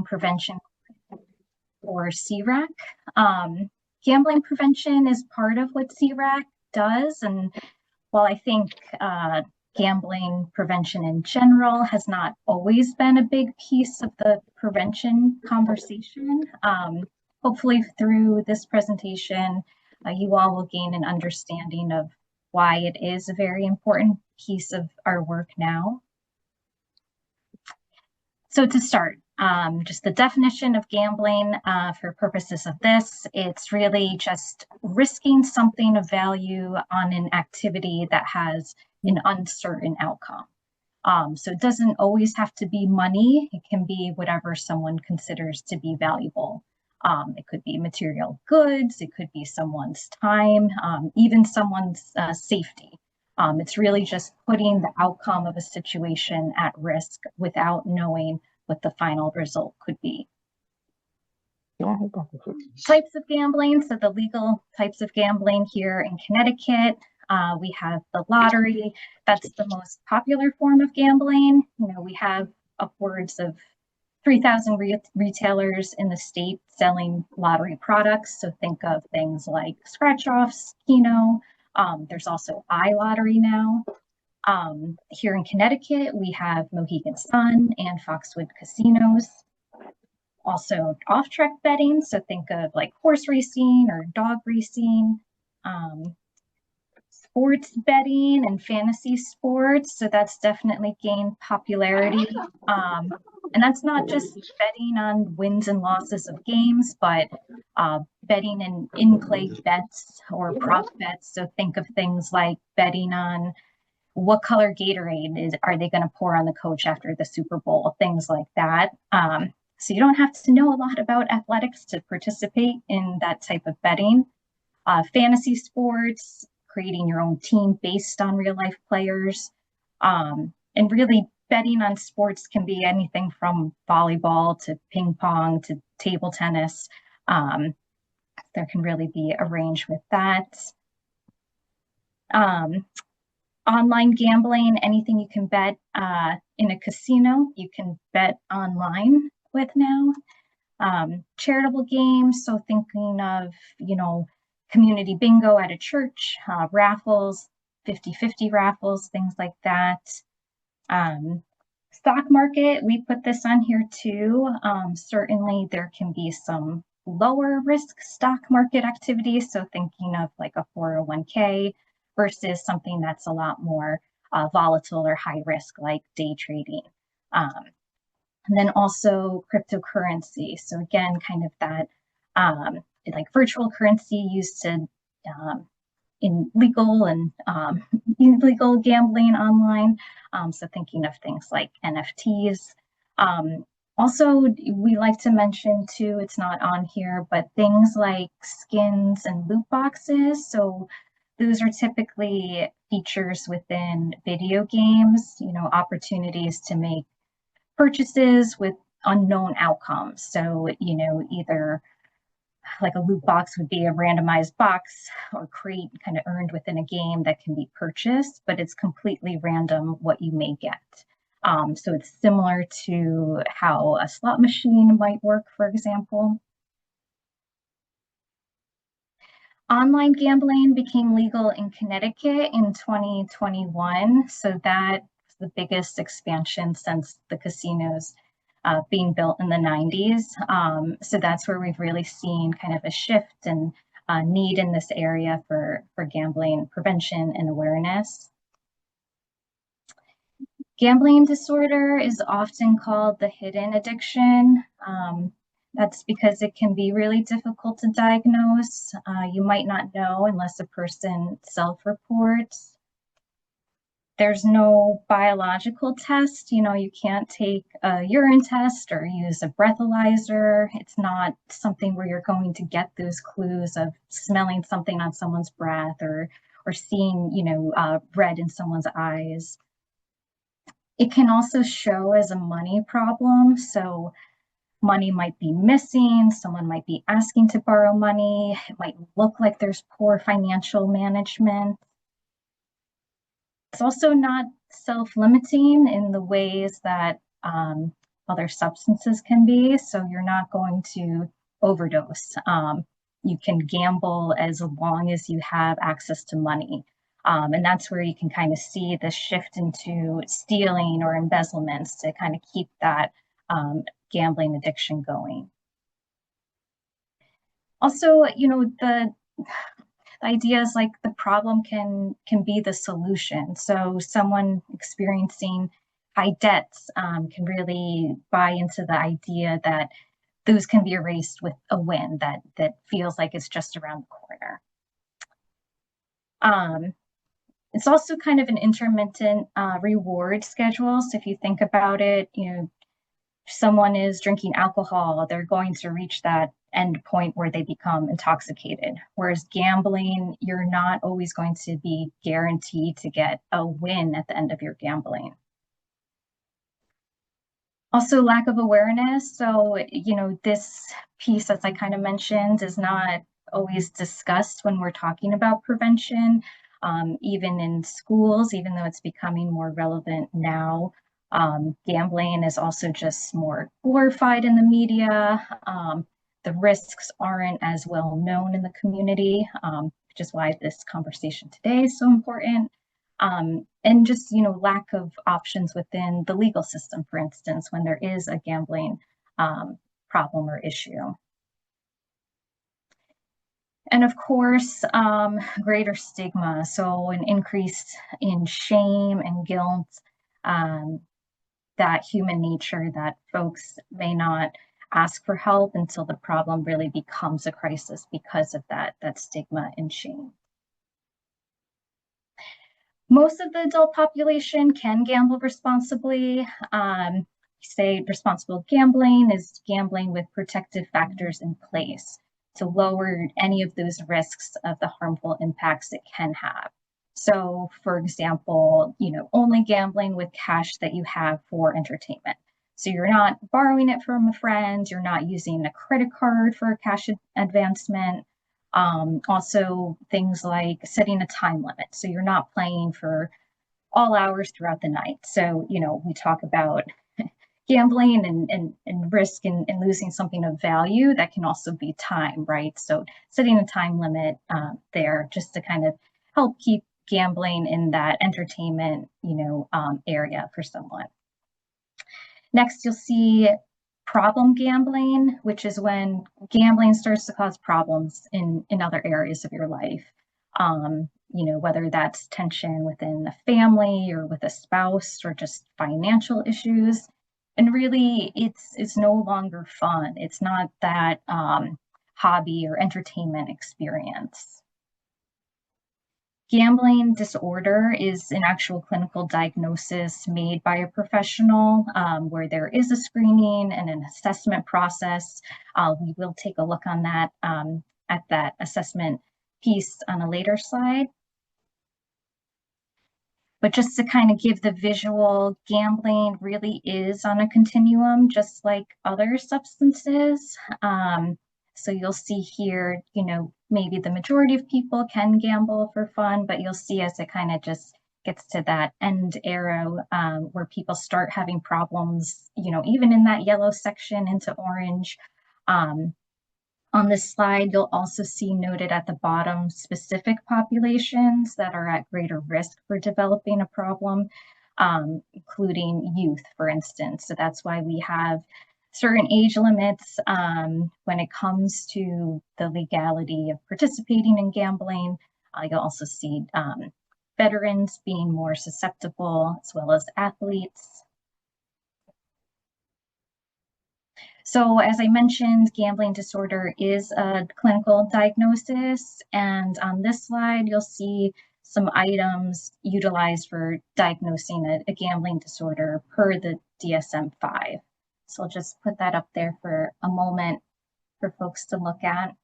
Prevention, or SERAC. Gambling prevention is part of what SERAC does, and while I think gambling prevention in general has not always been a big piece of the prevention conversation, hopefully through this presentation, you all will gain an understanding of why it is a very important piece of our work now. So to start, just the definition of gambling for purposes of this, it's really just risking something of value on an activity that has an uncertain outcome. So it doesn't always have to be money. It can be whatever someone considers to be valuable. It could be material goods, it could be someone's time, even someone's safety. It's really just putting the outcome of a situation at risk without knowing what the final result could be. Types of gambling, so the legal types of gambling here in Connecticut, we have the lottery. That's the most popular form of gambling. You know, we have upwards of 3,000 retailers in the state selling lottery products. So think of things like scratch-offs, Keno. There's also iLottery now. Here in Connecticut, we have Mohegan Sun and Foxwood casinos. Also off-track betting, so think of like horse racing or dog racing. Sports betting and fantasy sports, so that's definitely gained popularity. And that's not just betting on wins and losses of games, but betting in in-play bets or prop bets. So think of things like betting on what color Gatorade are they going to pour on the coach after the Super Bowl, things like that. So you don't have to know a lot about athletics to participate in that type of betting. Fantasy sports, creating your own team based on real life players. And really betting on sports can be anything from volleyball to ping pong to table tennis. There can really be a range with that. Online gambling, anything you can bet in a casino, you can bet online with now. Charitable games, so thinking of, you know, community bingo at a church, raffles, 50-50 raffles, things like that. Stock market, we put this on here too. Certainly there can be some lower risk stock market activities, so thinking of like a 401k versus something that's a lot more volatile or high risk like day trading. And then also cryptocurrency. So again, kind of that like virtual currency used to in legal and illegal gambling online. So thinking of things like NFTs. Also, we like to mention too, it's not on here, but things like skins and loot boxes. So those are typically features within video games, you know, opportunities to make purchases with unknown outcomes. So, you know, either like a loot box would be a randomized box or crate kind of earned within a game that can be purchased, but it's completely random what you may get. So it's similar to how a slot machine might work, for example. Online gambling became legal in Connecticut in 2021. So that was the biggest expansion since the casinos being built in the 90s. So that's where we've really seen kind of a shift and need in this area for gambling prevention and awareness. Gambling disorder is often called the hidden addiction. That's because it can be really difficult to diagnose. You might not know unless a person self-reports. There's no biological test. You know, you can't take a urine test or use a breathalyzer. It's not something where you're going to get those clues of smelling something on someone's breath or seeing, you know, red in someone's eyes. It can also show as a money problem. So money might be missing, someone might be asking to borrow money, it might look like there's poor financial management. It's also not self-limiting in the ways that other substances can be. So you're not going to overdose. You can gamble as long as you have access to money. And that's where you can kind of see the shift into stealing or embezzlements to kind of keep that gambling addiction going. Also, the idea is like the problem can be the solution. So someone experiencing high debts can really buy into the idea that those can be erased with a win that feels like it's just around the corner. It's also kind of an intermittent reward schedule. So if you think about it, someone is drinking alcohol, they're going to reach that end point where they become intoxicated. Whereas gambling, you're not always going to be guaranteed to get a win at the end of your gambling. Also, lack of awareness. So, this piece, as I kind of mentioned, is not always discussed when we're talking about prevention, even in schools, even though it's becoming more relevant now. Gambling is also just more glorified in the media. The risks aren't as well known in the community, which is why this conversation today is so important. And just lack of options within the legal system, for instance, when there is a gambling problem or issue. And of course, greater stigma, so an increase in shame and guilt, that human nature that folks may not ask for help until the problem really becomes a crisis because of that stigma and shame. Most of the adult population can gamble responsibly. Say responsible gambling is gambling with protective factors in place to lower any of those risks of the harmful impacts it can have. So, for example, only gambling with cash that you have for entertainment. So you're not borrowing it from a friend, you're not using a credit card for a cash advancement. Also, things like setting a time limit. So you're not playing for all hours throughout the night. So, we talk about gambling and risk and losing something of value. That can also be time, right? So setting a time limit there just to kind of help keep gambling in that entertainment, area for someone. Next, you'll see problem gambling, which is when gambling starts to cause problems in other areas of your life. Whether that's tension within a family or with a spouse or just financial issues. And really, it's no longer fun. It's not that hobby or entertainment experience. Gambling disorder is an actual clinical diagnosis made by a professional where there is a screening and an assessment process. We will take a look on that at that assessment piece on a later slide. But just to kind of give the visual, gambling really is on a continuum, just like other substances. So you'll see here, maybe the majority of people can gamble for fun, but you'll see as it kind of just gets to that end arrow where people start having problems, even in that yellow section into orange. On this slide, you'll also see noted at the bottom specific populations that are at greater risk for developing a problem, including youth, for instance. So that's why we have certain age limits when it comes to the legality of participating in gambling. You'll also see veterans being more susceptible, as well as athletes. So as I mentioned, gambling disorder is a clinical diagnosis. And on this slide, you'll see some items utilized for diagnosing a gambling disorder per the DSM-5. So I'll just put that up there for a moment for folks to look at.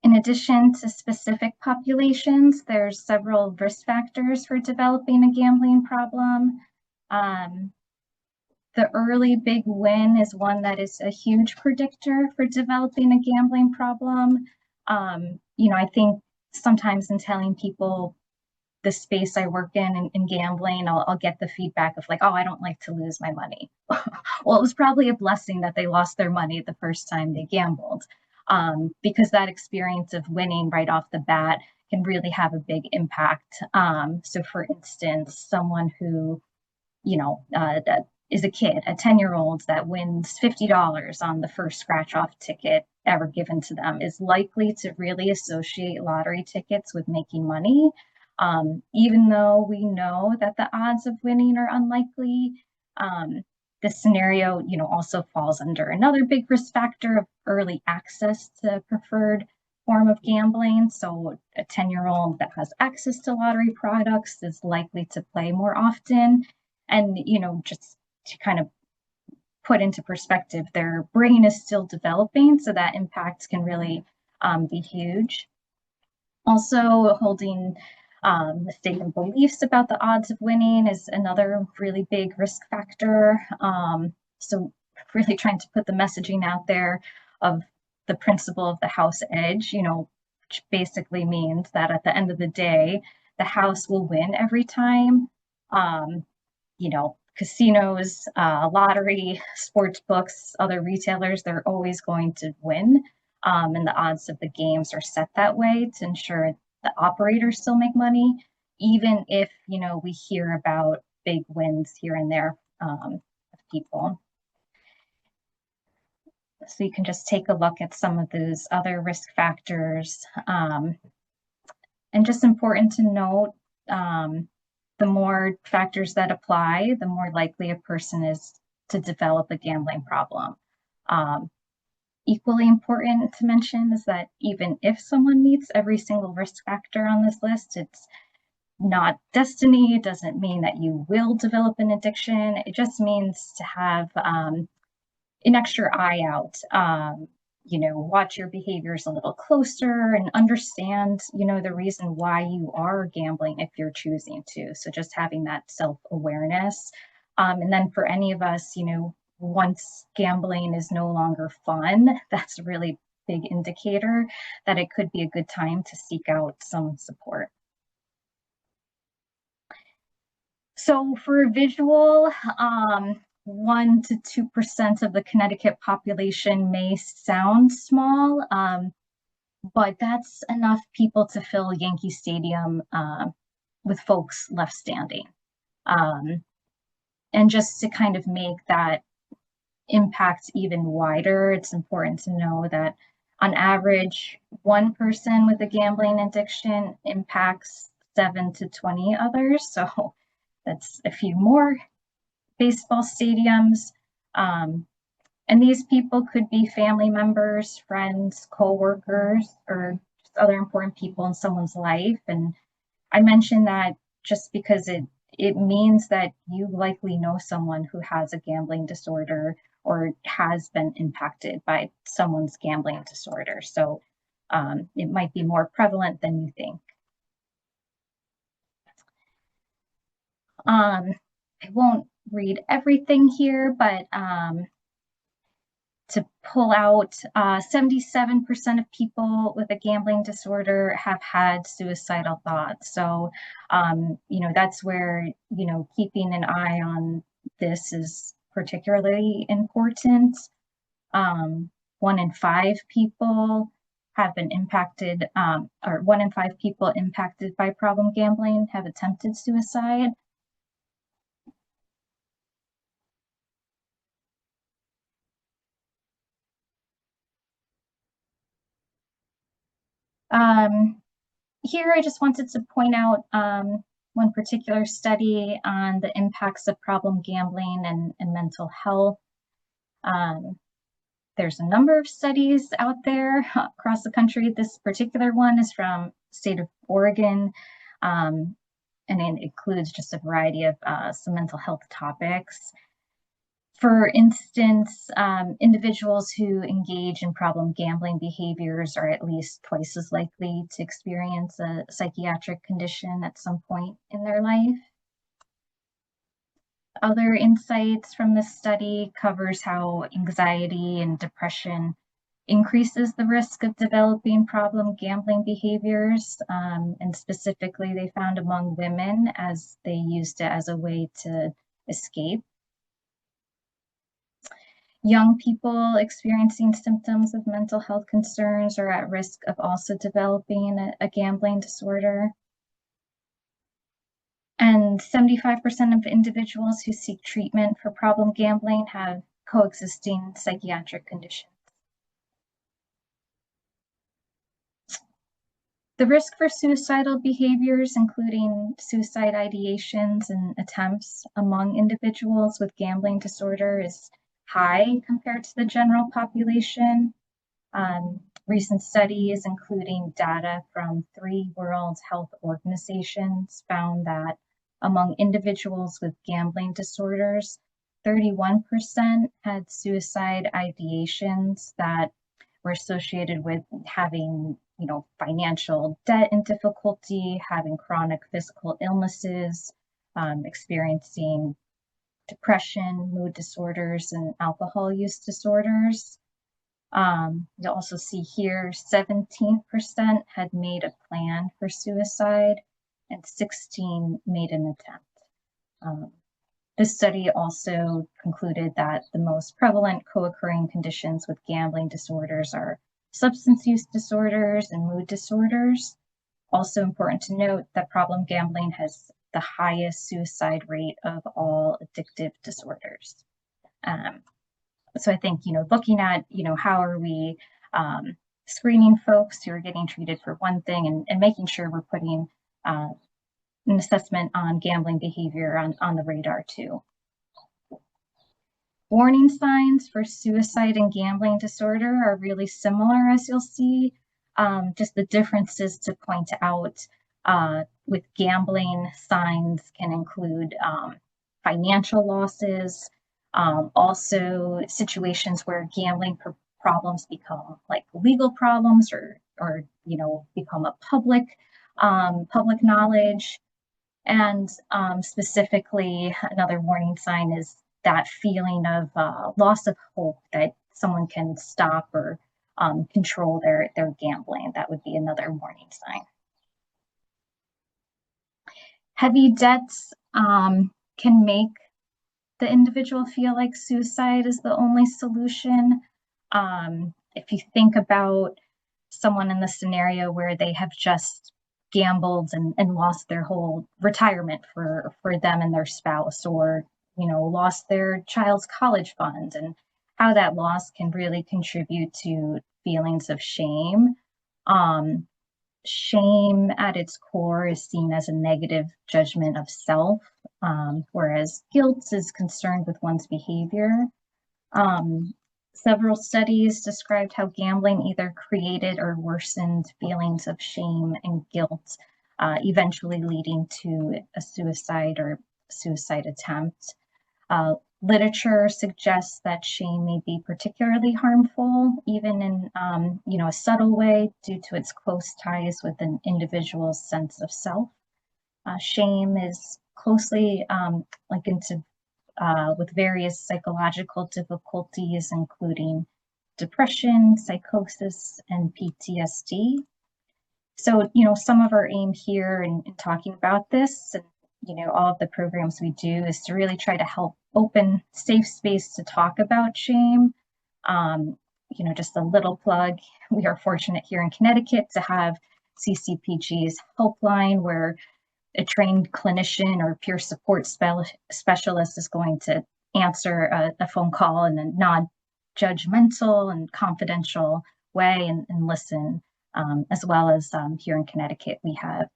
In addition to specific populations, there's several risk factors for developing a gambling problem. The early big win is one that is a huge predictor for developing a gambling problem. I think sometimes in telling people the space I work in gambling, I'll get the feedback of like, oh, I don't like to lose my money. Well, it was probably a blessing that they lost their money the first time they gambled, because that experience of winning right off the bat can really have a big impact. So, for instance, someone who, that is a kid, a 10-year-old that wins $50 on the first scratch off ticket ever given to them is likely to really associate lottery tickets with making money. Even though we know that the odds of winning are unlikely, this scenario, also falls under another big risk factor of early access to preferred form of gambling. So a 10-year-old that has access to lottery products is likely to play more often. And, just to kind of put into perspective, their brain is still developing, so that impact can really be huge. Also, holding mistaken beliefs about the odds of winning is another really big risk factor. So, really trying to put the messaging out there of the principle of the house edge, which basically means that at the end of the day, the house will win every time. Um, Casinos, lottery, sports books, other retailers, they're always going to win. And the odds of the games are set that way to ensure the operators still make money, even if, we hear about big wins here and there of people. So you can just take a look at some of those other risk factors. And just important to note, the more factors that apply, the more likely a person is to develop a gambling problem. Equally important to mention is that even if someone meets every single risk factor on this list, it's not destiny. It doesn't mean that you will develop an addiction. It just means to have an extra eye out, watch your behaviors a little closer and understand, the reason why you are gambling if you're choosing to. So just having that self-awareness. And then for any of us, once gambling is no longer fun, that's a really big indicator that it could be a good time to seek out some support. So for visual, 1 to 2% of the Connecticut population may sound small, but that's enough people to fill Yankee Stadium with folks left standing. And just to kind of make that impact even wider, it's important to know that on average, one person with a gambling addiction impacts 7 to 20 others. So that's a few more baseball stadiums. And these people could be family members, friends, co-workers, or just other important people in someone's life. And I mentioned that just because it means that you likely know someone who has a gambling disorder or has been impacted by someone's gambling disorder. So it might be more prevalent than you think. I won't read everything here, but to pull out, 77% of people with a gambling disorder have had suicidal thoughts. So, that's where, keeping an eye on this is particularly important. 1 in 5 people have been impacted, or 1 in 5 people impacted by problem gambling have attempted suicide. Here, I just wanted to point out one particular study on the impacts of problem gambling and mental health. There's a number of studies out there across the country. This particular one is from the state of Oregon, and it includes just a variety of some mental health topics. For instance, individuals who engage in problem gambling behaviors are at least twice as likely to experience a psychiatric condition at some point in their life. Other insights from this study covers how anxiety and depression increases the risk of developing problem gambling behaviors. And specifically, they found among women as they used it as a way to escape. Young people experiencing symptoms of mental health concerns are at risk of also developing a gambling disorder. And 75% of individuals who seek treatment for problem gambling have coexisting psychiatric conditions. The risk for suicidal behaviors, including suicide ideations and attempts among individuals with gambling disorder, is high compared to the general population. Recent studies, including data from 3 World Health Organizations, found that among individuals with gambling disorders, 31% had suicide ideations that were associated with having, financial debt and difficulty, having chronic physical illnesses, experiencing depression, mood disorders, and alcohol use disorders. You'll also see here 17% had made a plan for suicide and 16 made an attempt. This study also concluded that the most prevalent co-occurring conditions with gambling disorders are substance use disorders and mood disorders. Also important to note that problem gambling has the highest suicide rate of all addictive disorders. So I think, looking at, how are we screening folks who are getting treated for one thing and making sure we're putting an assessment on gambling behavior on the radar too. Warning signs for suicide and gambling disorder are really similar, as you'll see. Just the differences to point out with gambling, signs can include financial losses, also situations where gambling problems become like legal problems or become a public knowledge. And specifically, another warning sign is that feeling of loss of hope that someone can stop or control their gambling. That would be another warning sign. Heavy debts can make the individual feel like suicide is the only solution. If you think about someone in the scenario where they have just gambled and lost their whole retirement for them and their spouse, or lost their child's college fund, and how that loss can really contribute to feelings of shame. Shame at its core is seen as a negative judgment of self, whereas guilt is concerned with one's behavior. Several studies described how gambling either created or worsened feelings of shame and guilt, eventually leading to a suicide or suicide attempt. Literature suggests that shame may be particularly harmful, even in a subtle way, due to its close ties with an individual's sense of self. Shame is closely linked to with various psychological difficulties, including depression, psychosis, and PTSD. So, some of our aim here in talking about this and, all of the programs we do is to really try to help open safe space to talk about shame. Just a little plug, we are fortunate here in Connecticut to have CCPG's helpline, where a trained clinician or peer support specialist is going to answer a phone call in a non-judgmental and confidential way and listen, as well as here in Connecticut, we have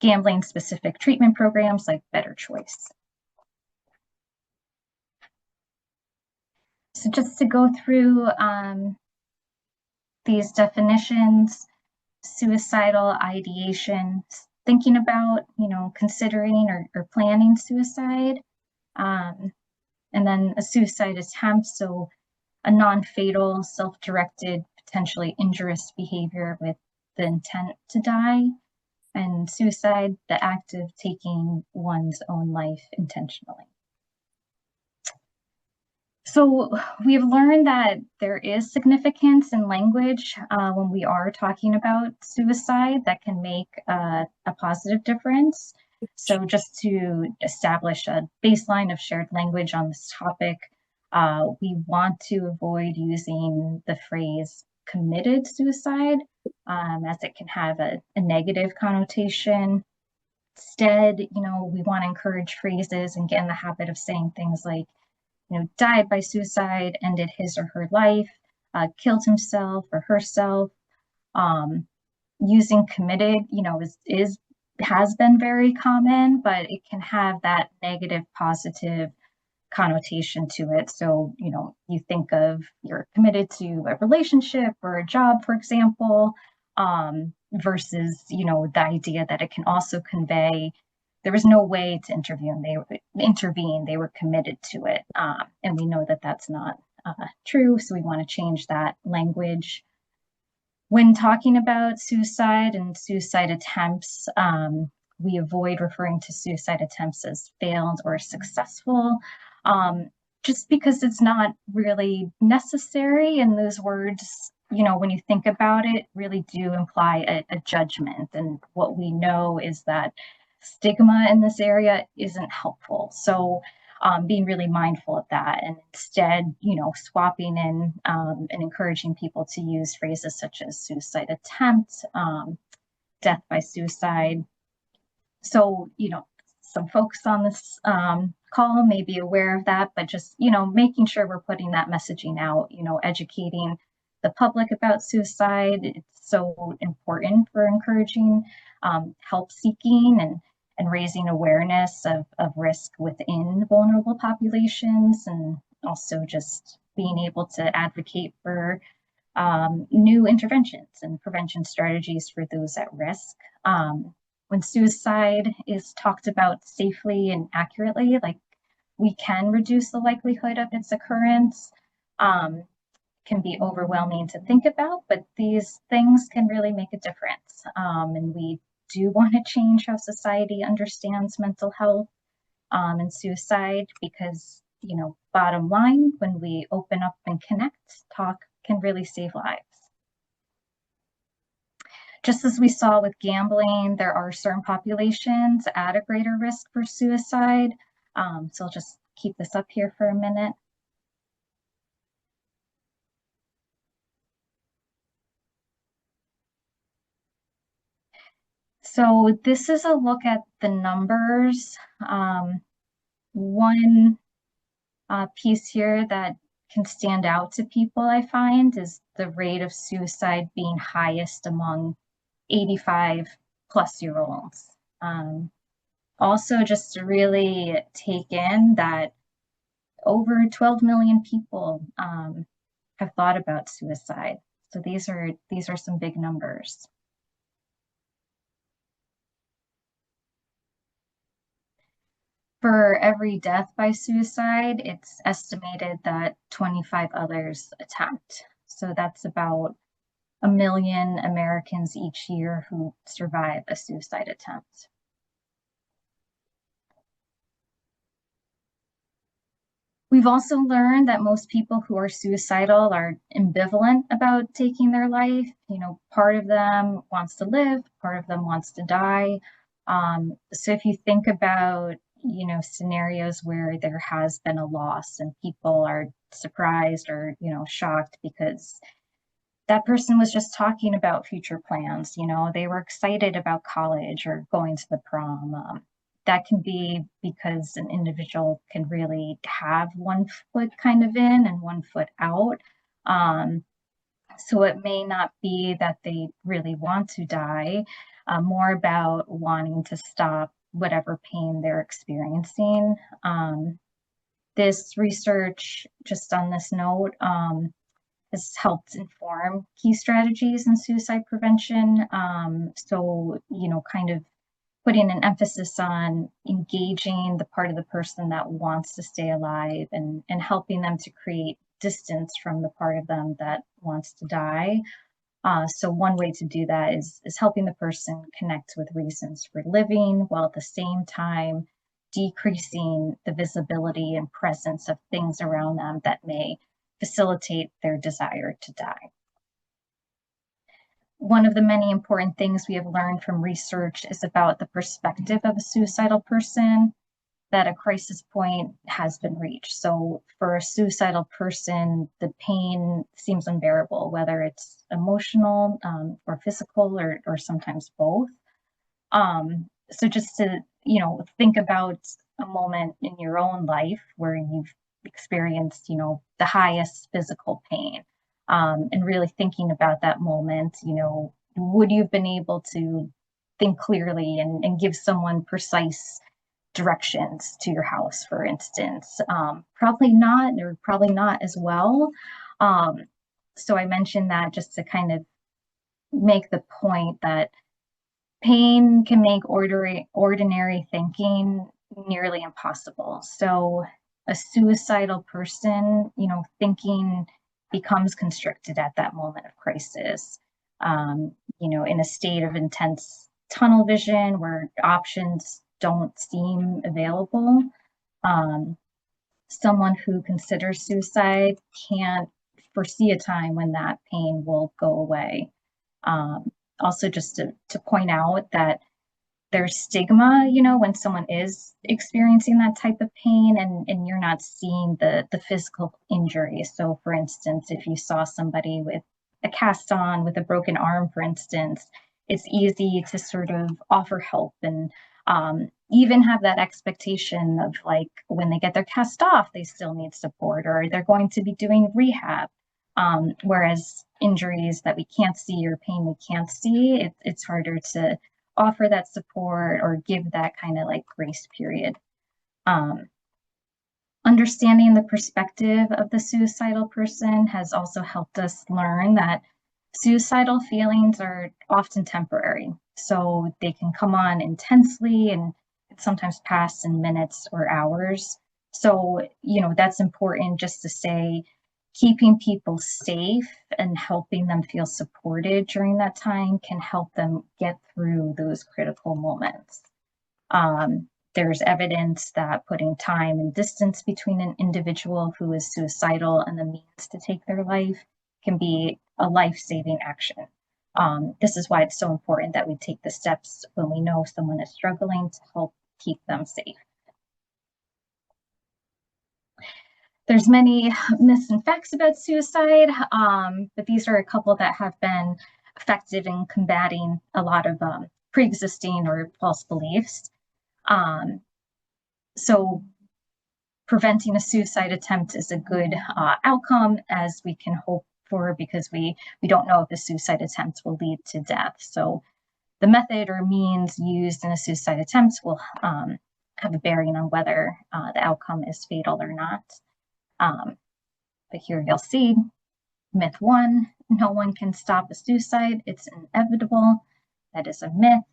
gambling-specific treatment programs like Better Choice. So just to go through these definitions: suicidal ideation, thinking about, considering or planning suicide, and then a suicide attempt, so a non-fatal, self-directed, potentially injurious behavior with the intent to die, and suicide, the act of taking one's own life intentionally. So we've learned that there is significance in language when we are talking about suicide that can make a positive difference. So just to establish a baseline of shared language on this topic, we want to avoid using the phrase committed suicide, as it can have a negative connotation. Instead, we want to encourage phrases and get in the habit of saying things like, died by suicide, ended his or her life, killed himself or herself. Um, Using committed, is has been very common, but it can have that negative positive connotation to it. So, you think of you're committed to a relationship or a job, for example, versus, the idea that it can also convey there was no way to intervene. They were committed to it. And we know that that's not true. So we want to change that language. When talking about suicide and suicide attempts, we avoid referring to suicide attempts as failed or successful, just because it's not really necessary. And those words, when you think about it, really do imply a judgment. And what we know is that stigma in this area isn't helpful. So being really mindful of that, and instead, swapping in and encouraging people to use phrases such as suicide attempt, death by suicide. So, some folks on this call may be aware of that, but just, making sure we're putting that messaging out, educating the public about suicide. It's so important for encouraging help seeking and raising awareness of risk within vulnerable populations, and also just being able to advocate for new interventions and prevention strategies for those at risk. When suicide is talked about safely and accurately, like, we can reduce the likelihood of its occurrence. Can be overwhelming to think about, but these things can really make a difference. And we do want to change how society understands mental health and suicide, because, bottom line, when we open up and connect, talk can really save lives. Just as we saw with gambling, there are certain populations at a greater risk for suicide. So I'll just keep this up here for a minute. So this is a look at the numbers. One piece here that can stand out to people, I find, is the rate of suicide being highest among 85 plus year olds. Also, just to really take in that over 12 million people have thought about suicide. So these are some big numbers. For every death by suicide, it's estimated that 25 others attempt. So that's about 1 million Americans each year who survive a suicide attempt. We've also learned that most people who are suicidal are ambivalent about taking their life. Part of them wants to live, part of them wants to die. So if you think about, scenarios where there has been a loss and people are surprised or, shocked because that person was just talking about future plans, they were excited about college or going to the prom. That can be because an individual can really have one foot kind of in and one foot out. So it may not be that they really want to die, more about wanting to stop whatever pain they're experiencing. This research, just on this note, has helped inform key strategies in suicide prevention. So, kind of putting an emphasis on engaging the part of the person that wants to stay alive, and helping them to create distance from the part of them that wants to die. So one way to do that is helping the person connect with reasons for living, while at the same time decreasing the visibility and presence of things around them that may facilitate their desire to die. One of the many important things we have learned from research is about the perspective of a suicidal person, that a crisis point has been reached. So for a suicidal person, the pain seems unbearable, whether it's emotional or physical or sometimes both. So just to, think about a moment in your own life where you've experienced, the highest physical pain, and really thinking about that moment, would you have been able to think clearly and give someone precise directions to your house, for instance? Probably not, or probably not as well. So I mentioned that just to kind of make the point that pain can make ordinary thinking nearly impossible. So a suicidal person, thinking becomes constricted at that moment of crisis, in a state of intense tunnel vision where options don't seem available. Someone who considers suicide can't foresee a time when that pain will go away. Also, just to point out that there's stigma, when someone is experiencing that type of pain and you're not seeing the physical injury. So for instance, if you saw somebody with a cast on with a broken arm, for instance, it's easy to sort of offer help and even have that expectation of like when they get their cast off, they still need support or they're going to be doing rehab. Whereas injuries that we can't see or pain we can't see, it's harder to offer that support or give that kind of like grace period. Understanding the perspective of the suicidal person has also helped us learn that suicidal feelings are often temporary. So they can come on intensely and sometimes pass in minutes or hours. So, that's important just to say, keeping people safe and helping them feel supported during that time can help them get through those critical moments. There's evidence that putting time and distance between an individual who is suicidal and the means to take their life can be a life-saving action. This is why it's so important that we take the steps when we know someone is struggling to help keep them safe. There's many myths and facts about suicide, but these are a couple that have been effective in combating a lot of pre-existing or false beliefs. So preventing a suicide attempt is a good outcome, as we can hope for, because we don't know if a suicide attempt will lead to death. So the method or means used in a suicide attempt will have a bearing on whether the outcome is fatal or not. But here you'll see myth 1, no one can stop a suicide, it's inevitable. That is a myth.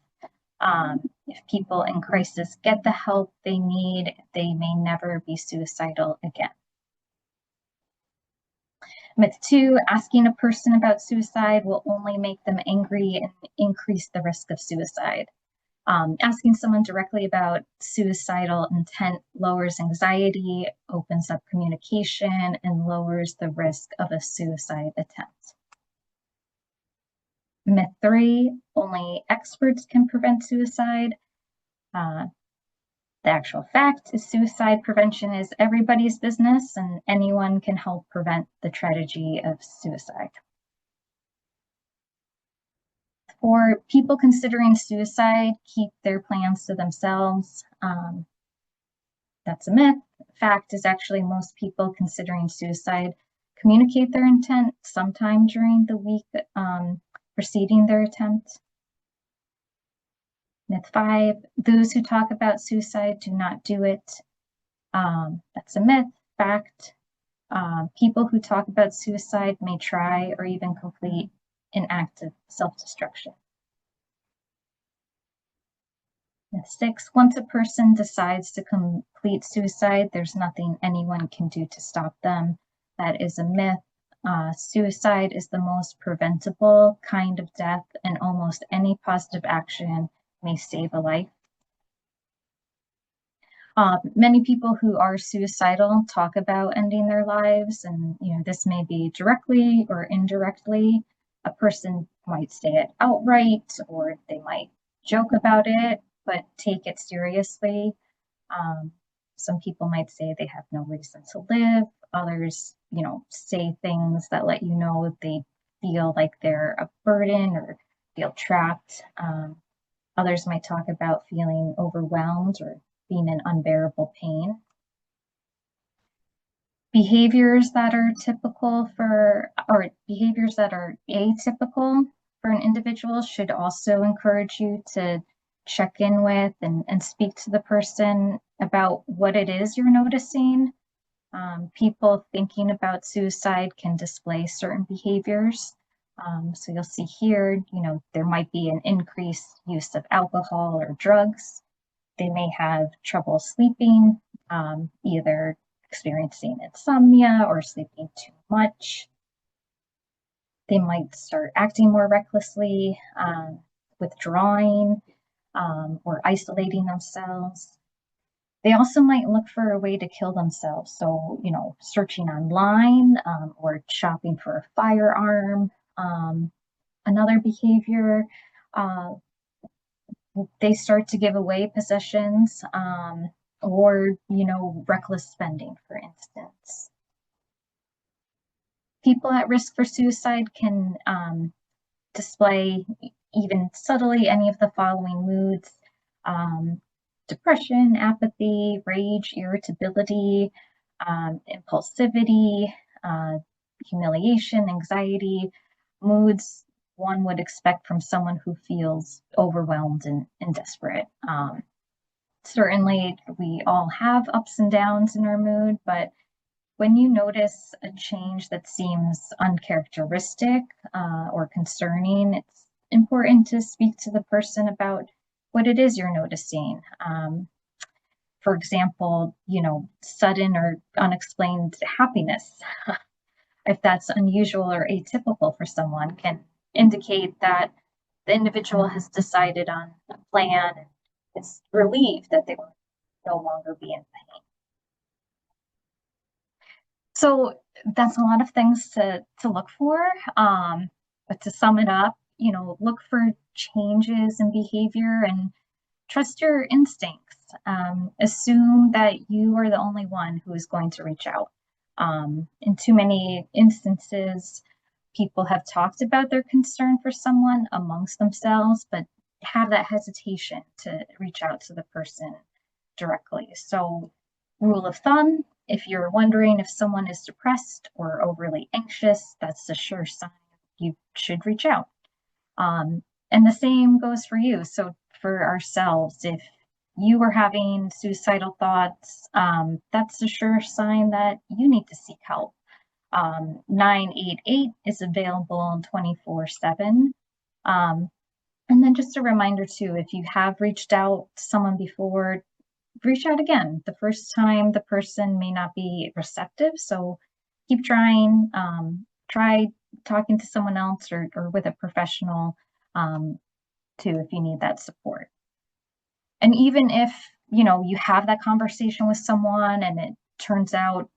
If people in crisis get the help they need, they may never be suicidal again. Myth 2, asking a person about suicide will only make them angry and increase the risk of suicide. Asking someone directly about suicidal intent lowers anxiety, opens up communication, and lowers the risk of a suicide attempt. Myth 3, only experts can prevent suicide. The actual fact is suicide prevention is everybody's business, and anyone can help prevent the tragedy of suicide. For people considering suicide, keep their plans to themselves. That's a myth. Fact is actually most people considering suicide communicate their intent sometime during the week preceding their attempt. Myth 5, those who talk about suicide do not do it. That's a myth. Fact, people who talk about suicide may try or even complete an act of self-destruction. Myth 6, once a person decides to complete suicide, there's nothing anyone can do to stop them. That is a myth. Suicide is the most preventable kind of death, and almost any positive action may save a life. Many people who are suicidal talk about ending their lives, and this may be directly or indirectly. A person might say it outright, or they might joke about it, but take it seriously. Um, some people might say they have no reason to live. Others, say things that let you know they feel like they're a burden or feel trapped. Others might talk about feeling overwhelmed or being in unbearable pain. Behaviors that are typical or behaviors that are atypical for an individual should also encourage you to check in with and speak to the person about what it is you're noticing. People thinking about suicide can display certain behaviors. So you'll see here, there might be an increased use of alcohol or drugs. They may have trouble sleeping, either experiencing insomnia or sleeping too much. They might start acting more recklessly, withdrawing, or isolating themselves. They also might look for a way to kill themselves. So, searching online, or shopping for a firearm. Another behavior, uh, they start to give away possessions, or, reckless spending, for instance. People at risk for suicide can display even subtly any of the following moods: um, depression, apathy, rage, irritability, impulsivity, uh, humiliation, anxiety, moods one would expect from someone who feels overwhelmed and desperate. Certainly, we all have ups and downs in our mood, but when you notice a change that seems uncharacteristic, or concerning, it's important to speak to the person about what it is you're noticing. For example, sudden or unexplained happiness, if that's unusual or atypical for someone, can indicate that the individual has decided on a plan and is relieved that they will no longer be in pain. So that's a lot of things to look for. But to sum it up, look for changes in behavior and trust your instincts. Assume that you are the only one who is going to reach out. In too many instances, people have talked about their concern for someone amongst themselves, but have that hesitation to reach out to the person directly. So, rule of thumb, if you're wondering if someone is depressed or overly anxious, that's a sure sign you should reach out. And the same goes for you. So, for ourselves, if you are having suicidal thoughts, that's a sure sign that you need to seek help. 988 is available 24/7. And then just a reminder too, if you have reached out to someone before, reach out again. The first time the person may not be receptive, so keep trying. Try talking to someone else or with a professional, too, if you need that support. And even if you have that conversation with someone and it turns out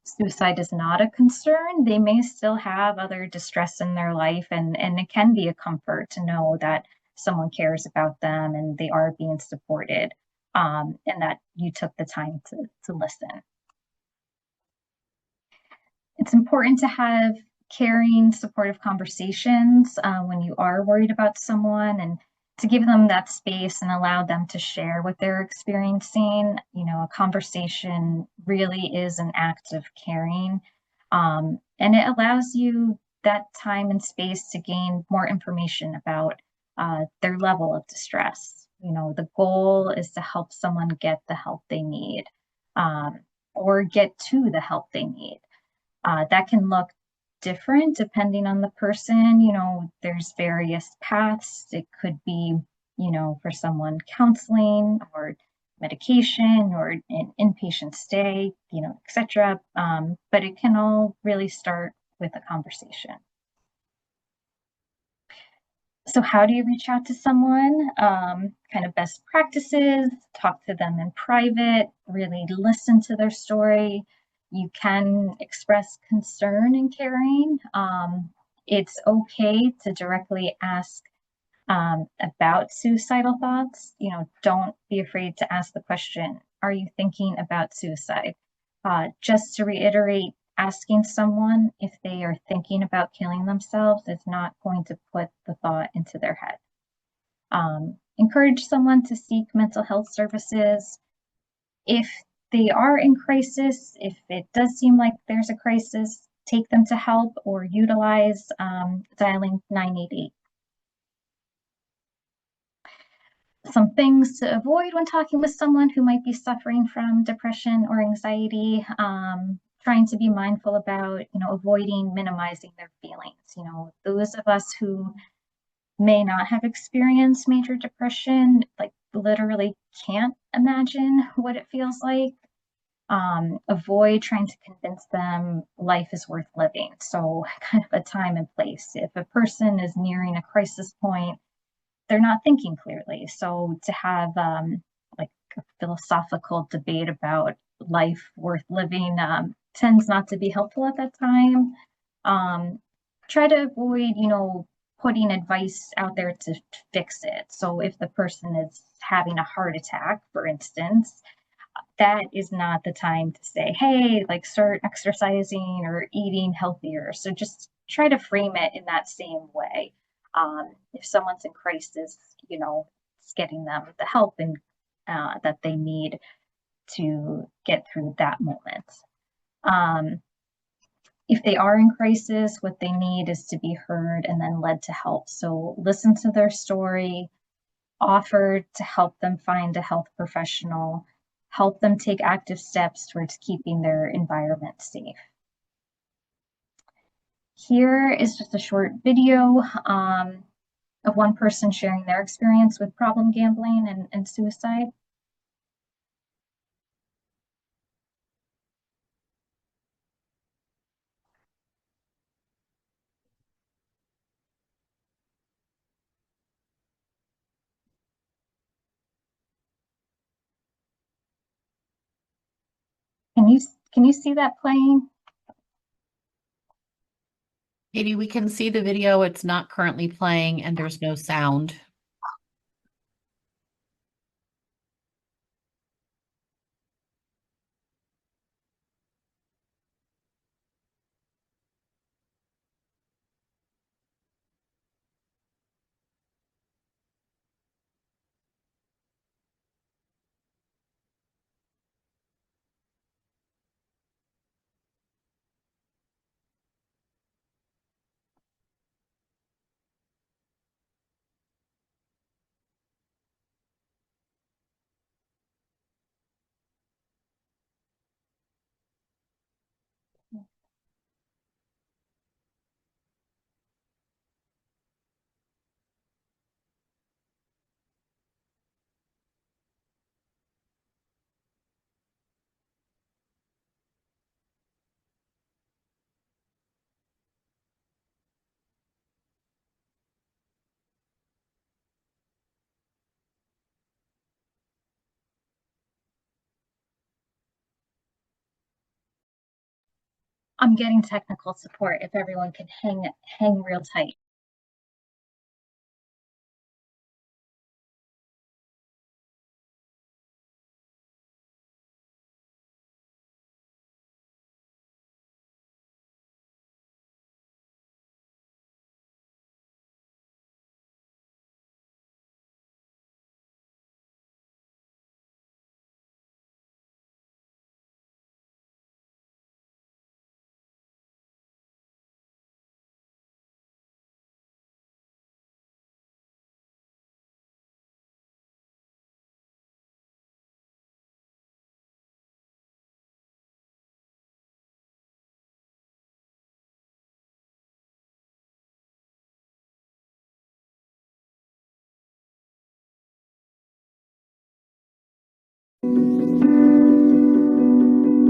suicide is not a concern, they may still have other distress in their life, and it can be a comfort to know that someone cares about them and they are being supported, and that you took the time to listen. It's important to have caring, supportive conversations when you are worried about someone, and to give them that space and allow them to share what they're experiencing. A conversation really is an act of caring, and it allows you that time and space to gain more information about their level of distress. The goal is to help someone get the help they need, or get to the help they need. That can look different depending on the person. There's various paths. It could be, for someone, counseling or medication or an inpatient stay, etc. But it can all really start with a conversation. So how do you reach out to someone? Kind of best practices, talk to them in private, really listen to their story. You can express concern and caring. It's okay to directly ask about suicidal thoughts. Don't be afraid to ask the question, are you thinking about suicide? Just to reiterate, asking someone if they are thinking about killing themselves is not going to put the thought into their head. Encourage someone to seek mental health services. If they are in crisis, if it does seem like there's a crisis, take them to help or utilize dialing 988. Some things to avoid when talking with someone who might be suffering from depression or anxiety, trying to be mindful about, avoiding minimizing their feelings. Those of us who may not have experienced major depression, like literally can't imagine what it feels like. Avoid trying to convince them life is worth living. So kind of a time and place. If a person is nearing a crisis point, they're not thinking clearly. So to have like a philosophical debate about life worth living tends not to be helpful at that time. Try to avoid, putting advice out there to fix it. So if the person is having a heart attack, for instance, that is not the time to say, hey, like start exercising or eating healthier. So just try to frame it in that same way. If someone's in crisis, it's getting them the help and that they need to get through that moment. If they are in crisis, what they need is to be heard and then led to help. So listen to their story, offer to help them find a health professional, help them take active steps towards keeping their environment safe. Here is just a short video of one person sharing their experience with problem gambling and suicide. Can you see that playing? Katie, we can see the video. It's not currently playing and there's no sound. I'm getting technical support if everyone can hang real tight.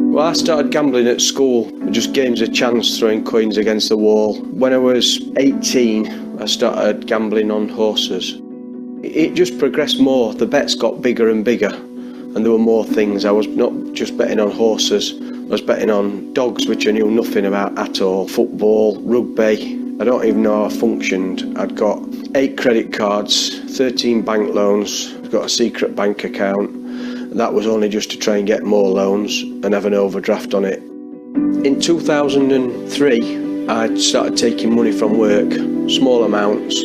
Well, I started gambling at school, just games of chance, throwing coins against the wall. When I was 18, I started gambling on horses. It just progressed more. The bets got bigger and bigger, and there were more things. I was not just betting on horses, I was betting on dogs, which I knew nothing about at all, football, rugby. I don't even know how I functioned. I'd got 8 credit cards, 13 bank loans, got a secret bank account. That was only just to try and get more loans and have an overdraft on it. In 2003, I started taking money from work, small amounts,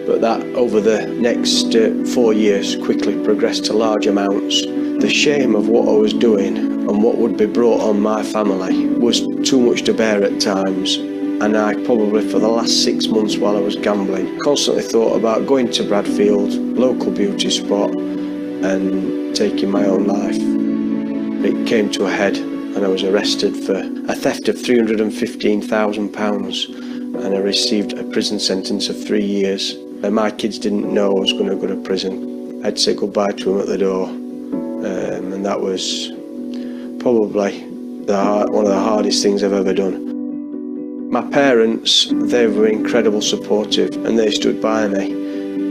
but that over the next 4 years quickly progressed to large amounts. The shame of what I was doing and what would be brought on my family was too much to bear at times, and I probably for the last 6 months while I was gambling constantly thought about going to Bradfield, local beauty spot, and taking my own life. It came to a head and I was arrested for a theft of £315,000, and I received a prison sentence of 3 years. And my kids didn't know I was going to go to prison. I'd say goodbye to them at the door, and that was probably one of the hardest things I've ever done. My parents, they were incredibly supportive and they stood by me.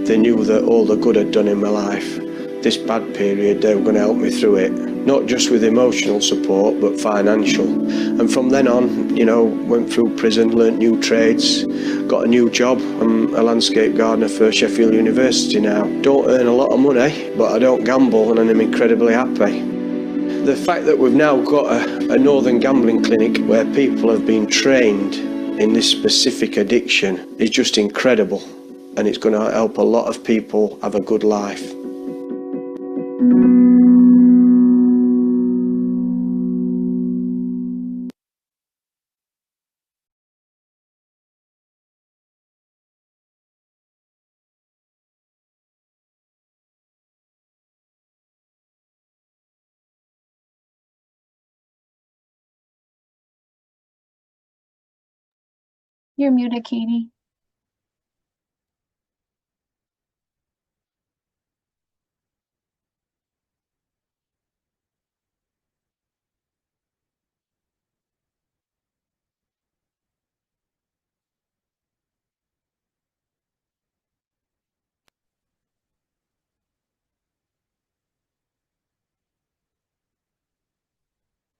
They knew that all the good I'd done in my life, this bad period, they were going to help me through it. Not just with emotional support, but financial. And from then on, you know, went through prison, learnt new trades, got a new job. I'm a landscape gardener for Sheffield University now. Don't earn a lot of money, but I don't gamble and I'm incredibly happy. The fact that we've now got a northern gambling clinic where people have been trained in this specific addiction is just incredible, and it's going to help a lot of people have a good life. You're muted, Katie.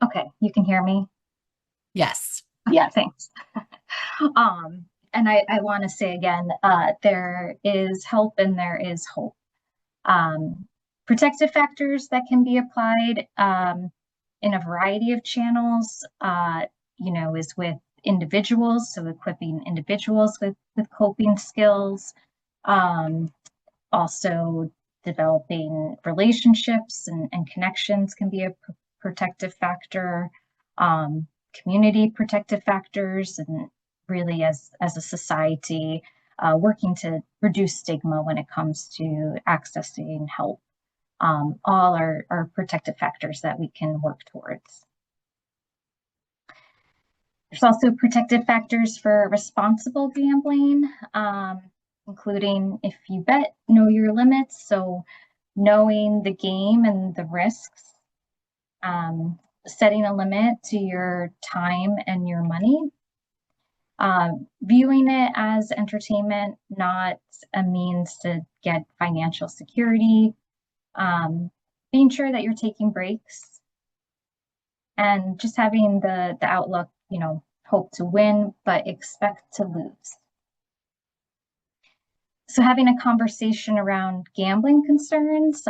Okay, you can hear me? Yes. Yeah, thanks. And I want to say again, there is help and there is hope. Protective factors that can be applied in a variety of channels, you know, is with individuals, so equipping individuals with coping skills, also developing relationships and connections can be a protective factor, community protective factors, and really as a society, working to reduce stigma when it comes to accessing help. All are protective factors that we can work towards. There's also protective factors for responsible gambling, including if you bet, know your limits. So knowing the game and the risks, setting a limit to your time and your money, viewing it as entertainment, not a means to get financial security, being sure that you're taking breaks, and just having the outlook, you know, hope to win, but expect to lose. So having a conversation around gambling concerns,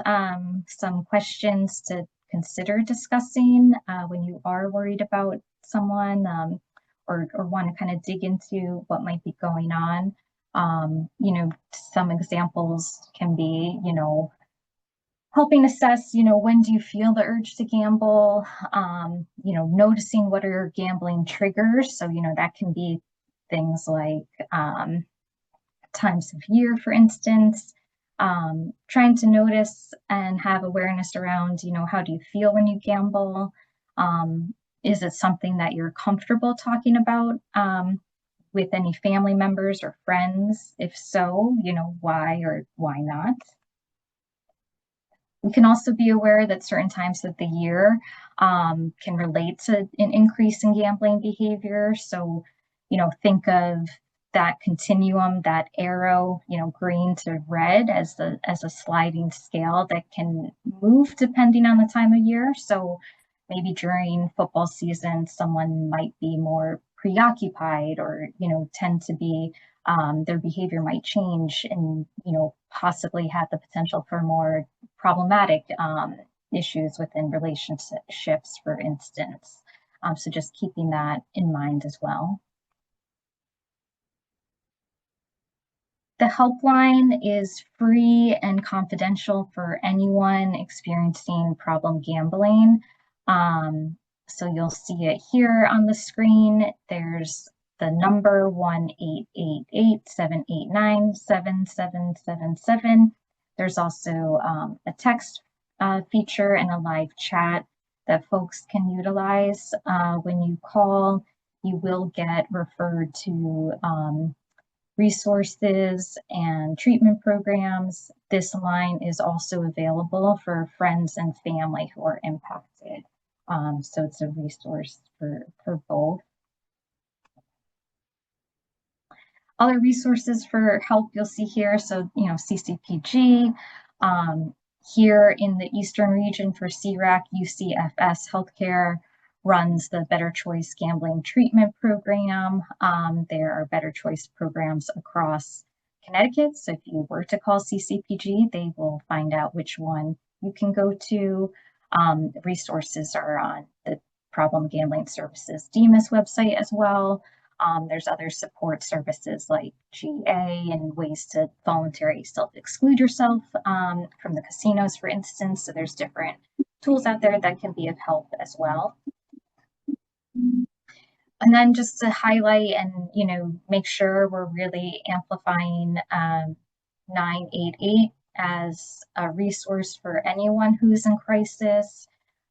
some questions to consider discussing when you are worried about someone, or want to kind of dig into what might be going on. You know, some examples can be, you know, helping assess, you know, when do you feel the urge to gamble, you know, noticing what are your gambling triggers. So, you know, that can be things like times of year, for instance, trying to notice and have awareness around, you know, how do you feel when you gamble? Is it something that you're comfortable talking about with any family members or friends? If so, you know, why or why not? We can also be aware that certain times of the year can relate to an increase in gambling behavior. So, you know, think of that continuum, that arrow, green to red as a sliding scale that can move depending on the time of year. So maybe during football season, someone might be more preoccupied or, tend to be, their behavior might change and, possibly have the potential for more problematic issues within relationships, for instance. So just keeping that in mind as well. The helpline is free and confidential for anyone experiencing problem gambling. So you'll see it here on the screen. There's the number 1-888-789-7777. There's also a text feature and a live chat that folks can utilize. When you call, you will get referred to resources and treatment programs. This line is also available for friends and family who are impacted. So it's a resource for both. Other resources for help you'll see here. So, CCPG. Here in the Eastern region for SERAC, UCFS Healthcare runs the Better Choice Gambling Treatment Program. There are Better Choice programs across Connecticut. So if you were to call CCPG, they will find out which one you can go to. Resources are on the Problem Gambling Services DEMAS website as well. There's other support services like GA and ways to voluntarily self-exclude yourself from the casinos, for instance. So there's different tools out there that can be of help as well. And then just to highlight and, make sure we're really amplifying 988 as a resource for anyone who's in crisis,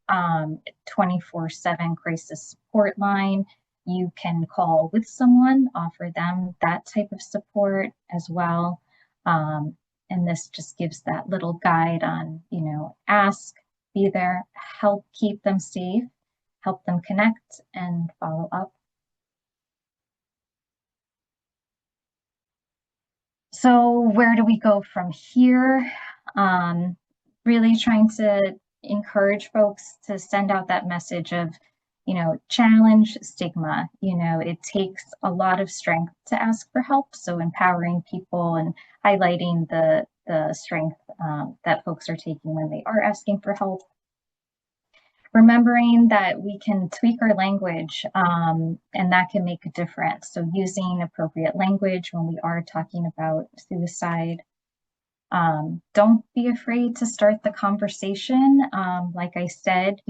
24/7 crisis support line. You can call with someone, offer them that type of support as well. And this just gives that little guide on, ask, be there, help keep them safe, help them connect and follow up. So where do we go from here? Really trying to encourage folks to send out that message of, challenge stigma. It takes a lot of strength to ask for help. So empowering people and highlighting the strength that folks are taking when they are asking for help. Remembering that we can tweak our language and that can make a difference. So using appropriate language when we are talking about suicide. Don't be afraid to start the conversation. Like I said,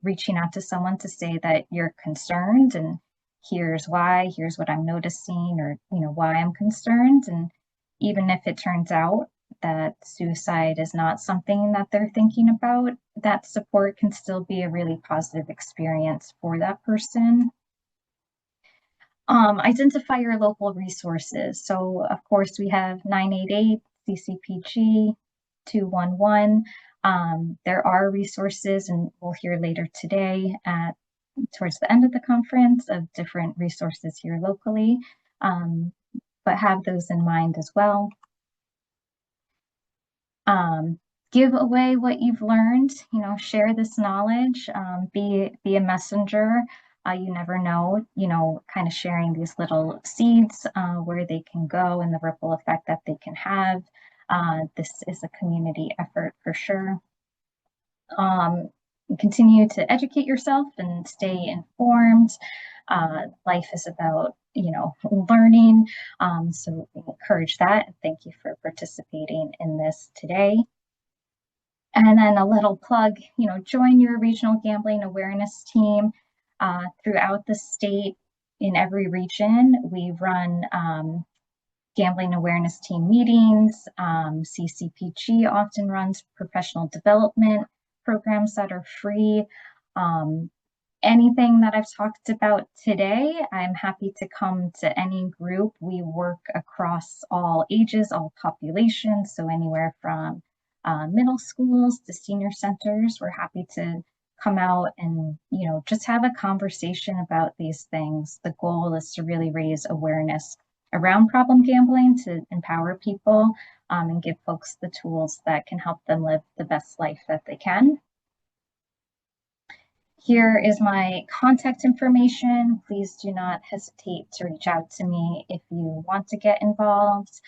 reaching out to someone to say that you're concerned and here's why, here's what I'm noticing, or, why I'm concerned. And even if it turns out that suicide is not something that they're thinking about, that support can still be a really positive experience for that person. Identify your local resources. So of course we have 988, CCPG, 211. There are resources, and we'll hear later today towards the end of the conference of different resources here locally, but have those in mind as well. Give away what you've learned, share this knowledge, be a messenger. You never know, kind of sharing these little seeds where they can go and the ripple effect that they can have. This is a community effort for sure. Continue to educate yourself and stay informed. Life is about, learning. So we encourage that. Thank you for participating in this today. And then a little plug, join your regional gambling awareness team throughout the state. In every region, we run gambling awareness team meetings. CCPG often runs professional development programs that are free. Anything that I've talked about today, I'm happy to come to any group. We work across all ages, all populations, so anywhere from middle schools to senior centers. We're happy to come out and, just have a conversation about these things. The goal is to really raise awareness around problem gambling to empower people and give folks the tools that can help them live the best life that they can. Here is my contact information. Please do not hesitate to reach out to me if you want to get involved,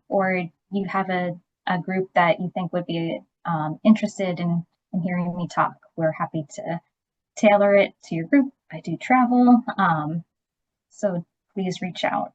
or you have a group that you think would be interested in hearing me talk. We're happy to tailor it to your group. I do travel, so please reach out.